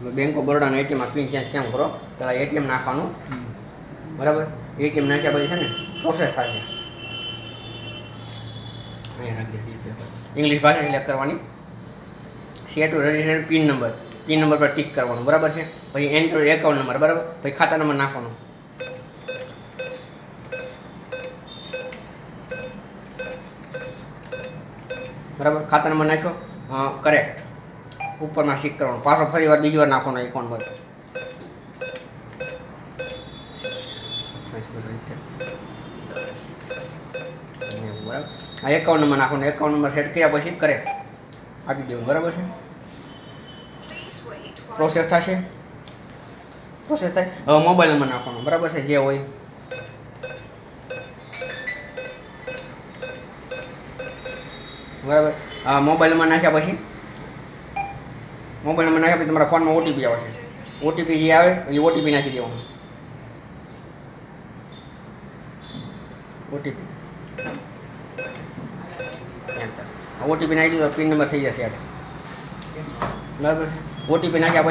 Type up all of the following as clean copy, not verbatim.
Bank of બરોડાનું એટીએમમાં pin change કેમ કરો? પહેલાં એટીએમ નાખવાનું, બરાબર? એટીએમ નાખ્યા પછી છે ને પ્રોસેસ થશે. અહીંયા રાખી દઈએ. ઇંગ્લિશ ભાષા સિલેક્ટ કરવાની, set to register pin number પર ટિક કરવાનું, બરાબર છે? પછી એન્ટર એકાઉન્ટ નંબર, બરાબર? પછી ખાતા નંબર નાખવાનો, બરાબર? ખાતા નંબર નાખ્યો, કરેક્ટ. ઉપરમાં ટિક કરવાનું, પાછો ફરી વાર બીજી વાર નાખવાનો એકાઉન્ટ નંબર. બરાબર, આ એકાઉન્ટ નંબર નાખવાનો, એકાઉન્ટ નંબર સેટ કર્યા પછી કરેક્ટ આપી દેવાનું, બરાબર છે? પ્રોસેસ થશે, પ્રોસેસ થાય. હવે મોબાઈલ નંબર નાખવાનો, બરાબર છે? જે હોય, બરાબર? મોબાઈલ નંબર નાખ્યા પછી તમારા ફોનમાં ઓટીપી આવશે. ઓટીપી જે આવે એ ઓટીપી નાખી દેવાનું. ઓટીપી નાખી દીધો, પિન નંબર થઈ જશે યાર, બરાબર? ઓટીપી નાખ્યા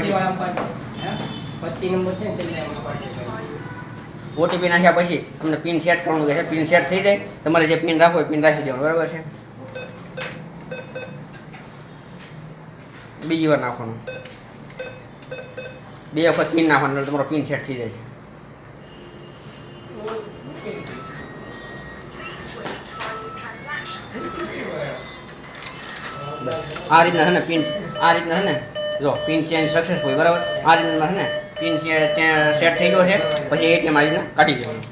પછી તમને પિન સેટ કરવાનું કહે છે. પિન સેટ થઈ જાય, તમારે જે પિન રાખવો એ પિન રાખી દેવાનું, બરાબર છે? બીજી વાર નાખવાનું, 2 વખત પિન નાખવાનું એટલે તમારો પિન સેટ થઈ જાય છે. આ રીતના છે ને પિન, આ રીતના છે ને જો પિન ચેન્જ સક્સેસફુલ, બરાબર? આ રીતના છે ને પિન સેટ થઈ ગયો છે. પછી એટીએમ આ રીતના કાઢી દેવાનું.